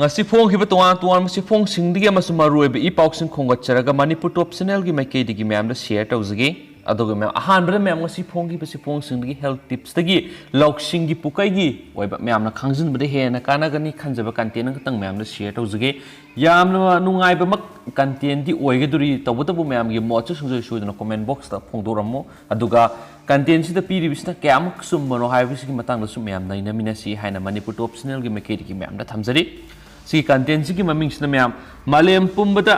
ngasi phong hiba tuan tuan masi phong singdigi amasu maruebe I pauksin khongatcharaga Manipur top channel gi maikeidigi ma'am da share tawzagi aduga ma'am ahanbada ma'am ngasi phong gi basi phong singdigi health tips dagi loksing gi pukai gi oiba ma'am na khangjin bade he na kanagani khanjaba content ngatang ma'am da share tawzagi yamna nungaiba mak content di oiga duri tawbatabu ma'am gi mochu sungjoi sudana comment box ta phongdoramo aduga content sida piri bisna kyamak summano haibisi matang da sum ma'am na ina minasi haina Manipur top channel gi maikeidigi ma'am da thamjari si content si maming sina mayam malem pumbada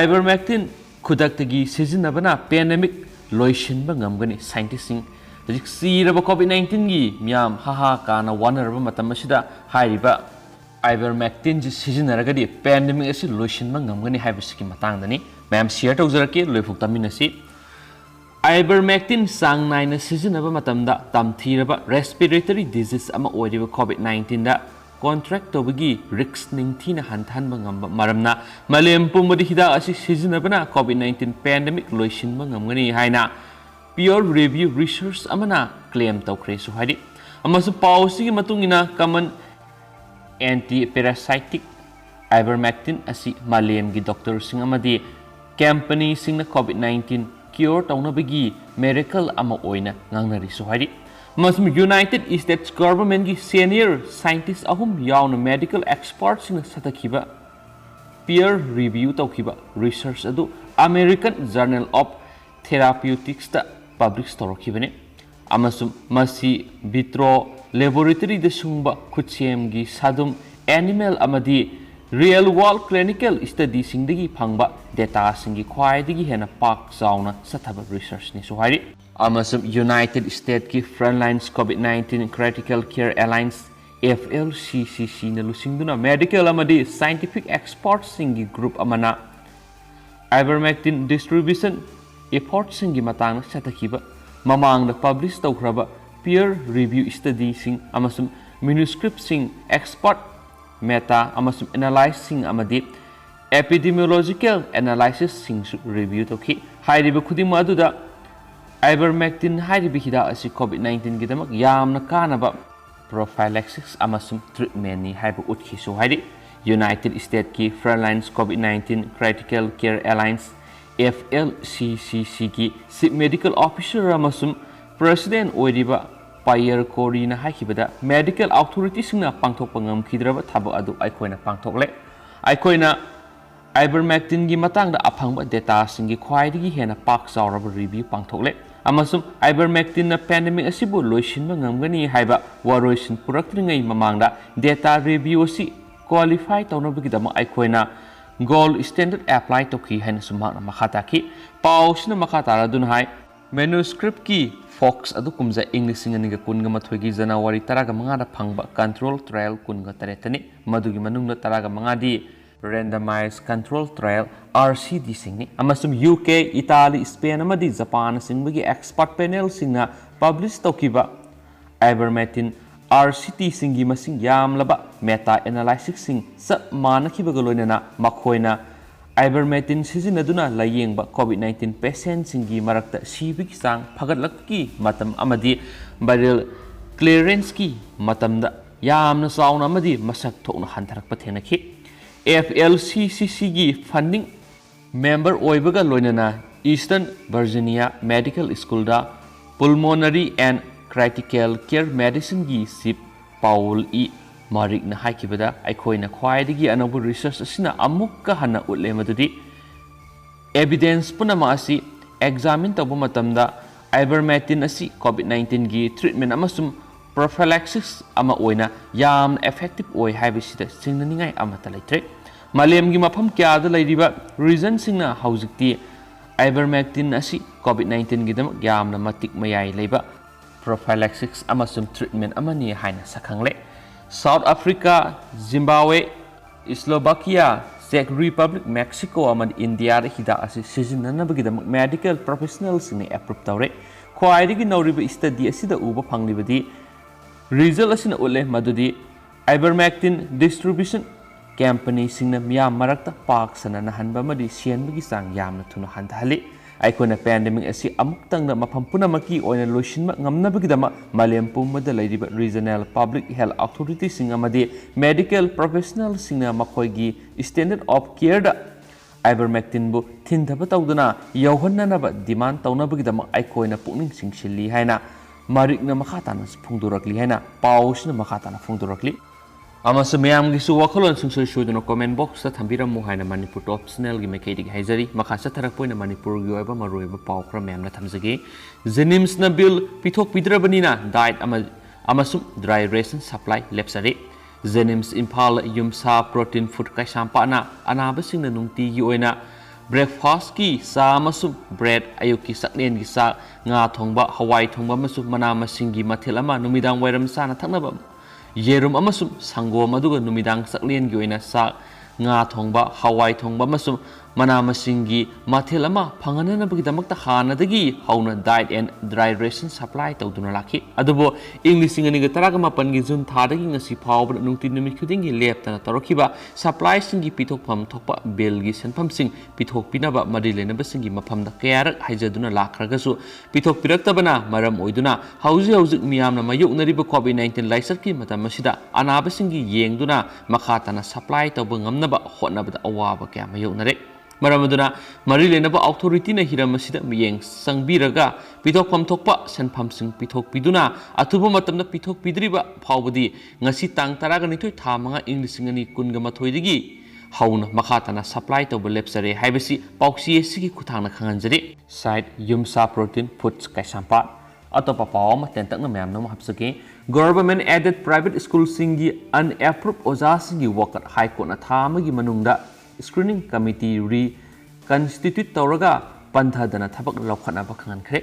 ivermectin khudaktagi sizinabana pandemic loishin ba ngamgani scientist sing hajik siraba covid-19 gi myam haha kana wanaraba matam asida hairiba ivermectin ji sizinaragadi pandemic asi loishin ba ngamgani haibisiki matangdani mayam share tawjarake loifuk taminasi ivermectin sang naina sizinaba matamda tamthiraba respiratory disease ama oiriba covid-19 da contract tobagi risk ningthina hantan bangamba maramna malem pumadi hida asi sizinabana covid-19 pandemic loishin bangamgani haina peer review research amana claim tawkhre su hari amasu policy gi matungina common anti parasitic ivermectin asi malem gi doctor sing amadi company singna covid-19 cure tawnabagi miracle ama oina ngangnari su hari Masum United States government ki senior scientists ahum yauna medical experts in satakiba peer review tawkiba research adu American Journal of Therapeutics ta publish torokibane amasum masi vitro laboratory de sungba khutchem gi sadum animal amadi real world clinical study singdagi phangba data singi khwai digi hena pak zauna sathaba research ni suhari amasum United States ki Frontlines COVID-19 Critical Care Alliance FLCCC na lusingduna medical amadi scientific experts singi group amana ivermectin distribution efforts singi matang satakiba mamang na publish tawkraba peer review study sing amasum manuscript sing expert meta amasum analyzing amadi epidemiological analysis sing review toki hairiba khudima aduda ivermectin hairibi hida asi covid-19 gidamak yamna kanaba prophylaxis amasum treatment ni haiba utki so hairi United States ki Frontlines COVID-19 Critical Care Alliance FLCCC ki medical officer amasum president oiriba Pierre Kory na haikibada medical authorities na pangthok pangam khidraba thabo adu aikoina pangthokle aikoina ivermectin gi matang da aphangba data singi khwaidigi hena pak zawraba review pangthokle amasum ivermectin na pandemic asibu loishinba ngamgani haiba waroisin purakringai mamangda data review si qualify tawnabigidama aikoina gold standard apply toki haina sumhana makhata ki pausna makhata radun hai manuscript ki fox adu kumza english singa kunga mathogi January 15 da phangba control trial kunga taretani madugi manungna 15 di randomized control trial RCD singni amasum UK Italy Spain amadi Japan singbagi expert panel singna publish tokiba ivermectin RCT singi masing yamlaba meta analysis sing sa manakibaga loinana makhoina ivermectin sizinaduna layengba covid-19 patient singi marakta sibigi sang phagatlatki matam amadi viral clearance ki matamda yamna sauna amadi masak thokna hantarakpa thenakhi FLCCC gi funding member oibaga loinana Eastern Virginia Medical School da pulmonary and critical care medicine gi sip Paul E Marik na haikibada aikoina khwaidigi anabu research asina amukka hana utle madudi evidence punama asi examine tabu matamda ivermectin asi covid-19 gi treatment amasum prophylaxis ama oina yam effective oi haibisida singnaningai amata laitre malem gi mafam kya da lairiba reason singna haujikti ivermectin asi covid-19 gi dam yamna matik mayai leiba prophylaxis amasum treatment amani haina sakhangle South Africa Zimbabwe Slovakia Czech Republic Mexico amad India da hida asi sizinanabagi dam medical professionals ni approve tawre khwaidigi nauriba study asida uba phanglibadi result asina ulle madudi ivermectin distribution company singna miyam marakta pak sana nahanba madi sianbagi sang yamna thuna hanthali ꯑꯩꯈꯣꯏꯅ pandemic ꯑꯁꯤ ꯑꯃꯨꯛꯇꯪꯗ ꯃꯐꯝ ꯄꯨꯝꯅꯃꯛꯀꯤ ꯑꯣꯏꯅ ꯂꯣꯏꯁꯤꯟꯕ ꯉꯝꯅꯕꯒꯤꯗꯃꯛ ꯃꯥꯂꯦꯝ ꯄꯨꯝꯕꯗ ꯂꯩꯔꯤꯕ regional public health ꯑꯣꯊꯣꯔꯤꯇꯤꯁꯤꯡ ꯑꯃꯗꯤ ꯃꯦꯗꯤꯀꯦꯜ ꯄ꯭ꯔꯣꯐꯦꯁꯅꯦꯜꯁꯤꯡꯅ ꯃꯈꯣꯏꯒꯤ ꯁ꯭ꯇꯦꯟꯗꯔꯗ ꯑꯣꯐ ꯀꯦꯌꯔꯗ आइबरमेक्टिनबु थिंथब तौदना यौहन्ननब डिमांड तौनबगिदमक अखोइना पुकनिंग सिंगसिल्ली हाइना मारिकना मखाताना फोंदोरकली हाइना पाउसना मखाताना फोंदोरकली अमस मयामगिसु वखलोन सिंसोय सोइदना कमेंट बॉक्स थंबिरमु हाइना मणिपुर टॉप चैनल गी मेकेदि हाइजरी मखा सथरकपोइना मणिपुर गी ओइबा मरोइबा पाउ खरा मयामना थमजगे जेनिम्सना बिल पिथोक पिद्रबनिना डाइट अमसु ड्राई रेशन सप्लाई लेप्सरे जेनिम्स इम्फाल युमसा प्रोटीन फूड कैसांपाना अनाबसिंगना नुंगतीगी ओइना ब्रेकफास्ट की सा मसु ब्रेड अयुकी सकलेन की सा nga thongba hawai thongba masu mana masingi mathel ama numidang wairam sana thaknaba yerum amasum sangom aduga numidang saklen gi oina sa nga thongba hawai thongba masu mana masingi mathel ama phangana bagi damakta hana dagi hauna diet and dry ration supply tawduna lakhi adubo english singani ga taraga mapan gi jun tha dagi ngasi phawba nungti numi khuding gi leptana tarokhiba supply singi pithok pham thokpa bel gi senpham sing pithok pinaba mari lenaba singi mafam da kayarak haijaduna lakragasu pithok piraktabana maram oiduna hauji miyamna mayuknariba covid-19 laisar ki matam masida anaba singi yengduna makhatana supply tawba ngamnaba hotnabada awaba kya mayuknare मरमदुना मरी लेनब authority न Hiram सिदा मियेंग संगबिरगा पिथोकफम थोकपा सेनफम सिंग पिथोक पिदुना अथुब मतमना पिथोक पिद्रिबा फावबदी ngasi tang taraga nithoi tha manga इंग्लिशिंग ani kunga mathoidigi hauna makhatana supply to lepsare haibasi pauksi sigi kuthangna khanganjari side yumsa protein foods kaisampa atopa pawma tentakna myamna hapsake government aided private school singi unapproved oja singi worker high court na thamagi manungda screening committee reconstitute tawraga panthadana thabak lokhatna bakhangan khre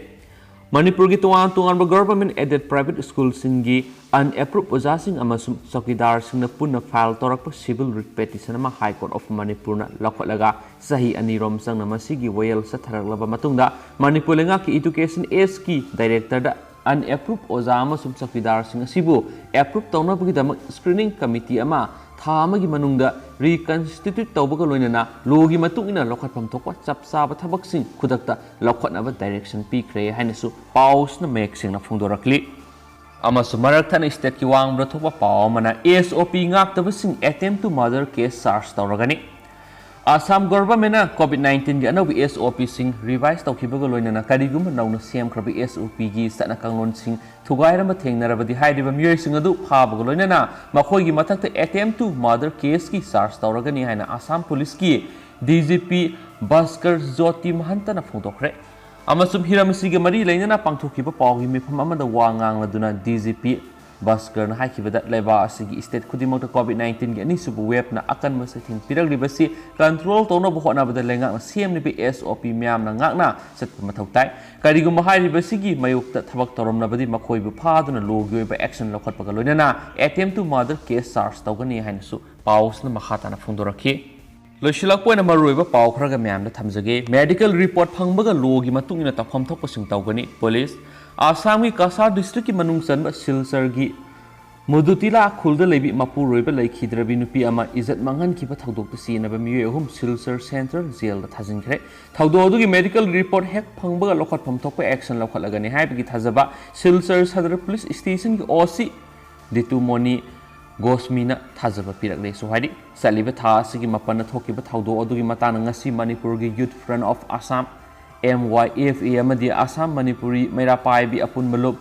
manipur gi tuan government aided private school singi unapproved oja sing amasum sakidar singna punna file torakpa civil writ petition ama high court of manipur na lokhatlaga sahi ani rom sangna masigi wayel satharaklaba matungda manipur lenga ki education s ki director da unapproved oja amasum sakidar sing asibu approve tawna bagi damak screening committee ama थामगी मनुंगदा रिकन्स्टिट्यूट तौबगा लोइनना लोगी मतुंगिना लखटफम थोकवा चपसाबा थबकसिंग खुदक्ता लखटनाबा direction पीख्रे हाइनसु पाउसना मेक्सिंगना फोंदोरकली अमसु मरकथना state की वांगब्रा थोकवा पाउ मना SOP ngaktबसिंग attempt to murder case charge तौरगनी Assam government कोविड-19 की अनौबी एसओपी सिंग रिवाइज तौखिबगा लोइनना करिगुम नौना सेमख्रबी एसओपी की सतना कांगलोन सिंग थुगाइरम थेंगनरबदी हाइरिबा मियोय सिंग अदु फाबगा लोइनना मखोयगी मथक्ता अटेम्प्ट टू मर्डर केस की चार्ज तौरगनी हाइना आसाम पुलिस की डीजीपी भास्कर ज्योति महंतना फोंदोखरे अमसुम हिरमसिगे मरी लेनना पांथोखिबा पावगी मिफम अमदा वा nganglदुना डीजीपी भास्कर हाइखिबदा लेबा असिगी स्टेट खुदिमक कोविड-19 की अनिसुबु वेबना अकन मसिथिं पिरगलिबसि कंट्रोल तौनबो होनाबदा लेंगाना सेमनिबि एसओपी म्यामना ngakna सत्प मथौताय करिगुम हाइरिबसिगी मयुक्ता थबक तौरमनबदि मखोइबु फादुना लोगी ओइबा एक्शन लखटपगा लोइनना attempt to murder case charge तौगनी हाइनसु पाउसना मखाताना फोंदोरखि लोइसिलकपोइना मरुइबा पाउ खरगा म्यामना थमजगे मेडिकल रिपोर्ट फंगबगा लोगी मतुंगिना तफम थोकपसिंग तौगनी पुलिस आसाम की कासार डिस्ट्रिक्ट की मनुंग चनब सिलचर की मुदुतिला खुलद लेबी मपुरोइबा लेखिद्रबी नुपी अमा इज्जत मांगनखिबा थौदोक्ता सिनबा मियोय अहुम सिलचर सेंट्रल जेल दा थाजिनख्रे थौदो अदुगी मेडिकल रिपोर्ट हेक फंगबगा लखटफम थोकपा एक्शन लखटलगनी हाइबगी थाजबा सिलचर सदर पुलिस स्टेशन की ओसी दितुमोनी गोस्मीना थाजबा पिरकले सोहाइदि सलिबा था सिगी मपन थोकिबा थौदो अदुगी मताना ngasi मणिपुर की youth front of Assam MYFA amadi Assam Manipuri Meira Paibi Apun Malup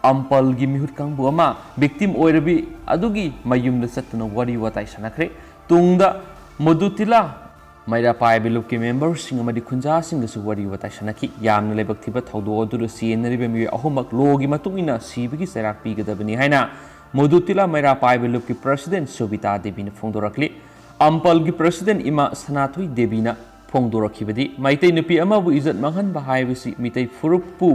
Ampal gi mihut kangbu ama victim oirabi adugi mayumda satna wari watai sanakre tungda modutila Meira Paibi lup ki members sing amadi khunja sing su wari watai sanaki yamna lebak thiba thaudo odur sienribe mi ahomak logi matungina sibigi serak pigadabani haina modutila Meira Paibi lup ki president Sobita Devi na phongdorakli Ampal gi president Ima Sanathui Devi na फोंदोरखिबदी Meitei नुपी अमाबु इज्जत मंगहनबा हाइबसि मितै फुरुपु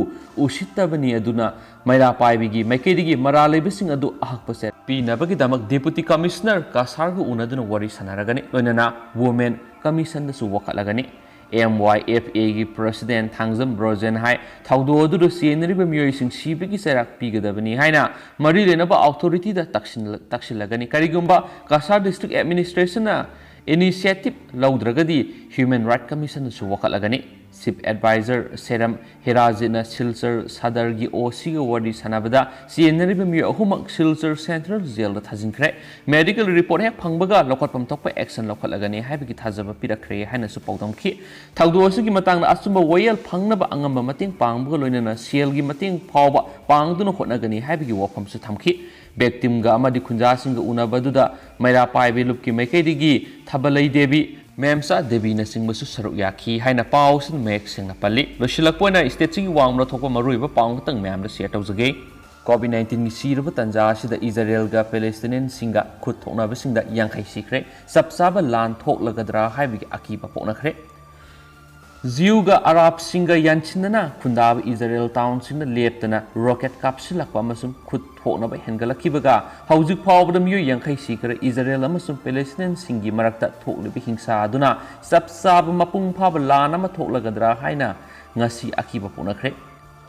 उसित्तबनी अदुना मैरा पाइबिगी मैकेदिगी मरा लेबसिंग अदु अहकपसे पीनबगी दमक deputy commissioner कासारगु उनदुना वरी सनारगनी लोइनना वुमेन कमिशन दसु वखलगनी MYFA की प्रेसिडेंट थांगजम ब्रोजेन हाई थौदो अदुदो सिएनरिबा मियोयसिंग सिबिगी सेराक पीगदबनी हाइना मरी लेनबा अथॉरिटी दा तक्सिलगनी करिगुम्बा कासार डिस्ट्रिक्ट एडमिनिस्ट्रेशन इनिशिएटिव लौद्रगदी ह्यूमन राइट कमीशन वखलगनी Chief Advisor Seram Herajina Silchar Sadargi Osiga Wadi Sanabada CNRB mi ahumak Silchar Central Jail da thajinkre medical report hek phangbaga lokotpam tokpa action lokholagani haibagi thajaba pirakre haina su pawdamki thawdu asigi matangda asumba wayal phangnaba angamba mating pangbaga loinana CL gi mating phawba pangduna hotnagani haibagi wafam su thamki victim ga amadi khunja singa unabaduda maira paibe lupki maikaidigi thabalai devi Memsa Devi na sing masu saruk yaki hai na pau sin mek sing na pali losilak po na state sing wang na thokpa marui ba pang tang mem na share tawjage COVID-19 gi sir ba tanja sida Israel ga Palestinian singa khut thokna ba sing da yangkhai sikre sabsaba lan thok lagadra hai bi aki ba pokna khre Ziuga Arab singa yanchinana khundab Israel town singna leptana rocket capsule pa masum khut thokna ba hengala kibaga haujuk phawbadam yu yangkhai sikre Israel amasum Palestinian singi marakta thoklibi hingsa aduna sabsab mapung phab lana ma thoklagadra haina ngasi akiba pona khre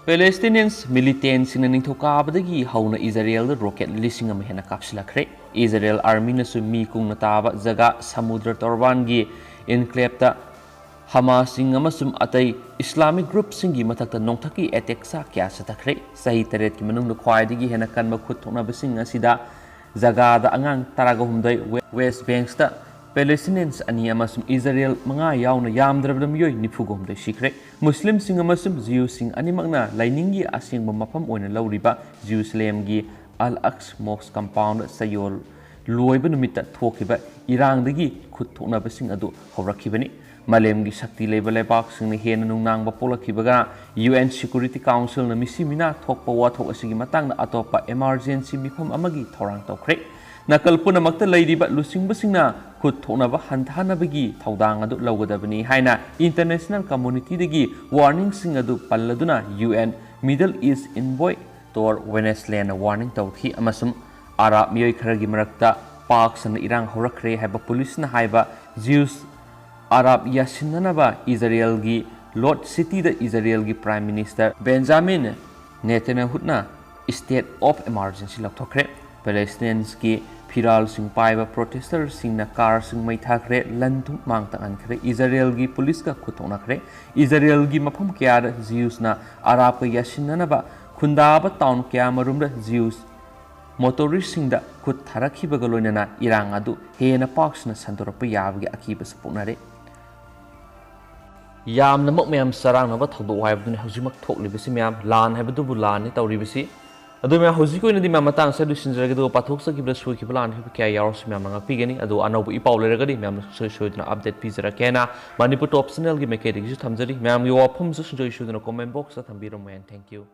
Palestinians militants singna ningthokabadagi hauna Israel rocket listing am hena capsule khre Israel army na su mi kungna taba jaga samudra torban gi enclave ta Hamas sing amasum atai Islamic group singi mathakta nongthaki attack sa kya satakre sahi taret ki manung khwaidigi hena kanba khut thona basing asida jaga da angang taraga humdai West Bank ta Palestinians ani amasum Israel manga yauna yamdrabdam yoi nifugom dai sikre Muslim sing amasum Jew sing ani magna lainingi asingba mafam oina lawriba Jerusalem gi Al-Aqsa Mosque compound sayol loiba numita thokiba irangdagi khut thona basing adu hawrakhibani Malem gi Shakti Labor Lebak sing hen nungnang ba polakhibaga UN Security Council na misimina thokpa wa thok asigi matang na atopa emergency mifam amagi thorang tokre nakal punamakta leiriba lusing basingna khut thona ba hanthana bagi thaudang adu logadabani haina international community dagi warning sing adu palladuna UN Middle East Envoy tor Wednesday na warning tawthi amasum Arab miyoi kharagi marakta Parks na irang horakre haiba police na haiba Jews Arab Yasinanaba Israel gi Lord City da Israel gi Prime Minister Benjamin Netanyahu na state of emergency lakthokre Palestinians gi phiral sing paiba protesters sing na car sing mai thakre lanthum mangta ankhre Israel gi police ka khuthona khre Israel gi mafam kya da Jews na Arab ka Yasinanaba khundaba town kya marum da Jews motorist sing da khut tharakhiba galoina irang adu hena parks na sandorapa yabgi akiba sapunare Yam namak mayam sarang naba thakdo haibaduni haujimak thoklibisi mayam lan haibadubu lan ni tawribisi adu mayam haujiko inadi mayam matang sa lusinjarage do pathoksakhibra soikhibla lan hiba kya yaros mayam nga pigani adu anaubu ipaw leragadi mayam soiduna update pizara kena Manipur top channel gi mekedi gi thamjari mayam yo wafum su sunjoi suduna comment box ta thambiro man thank you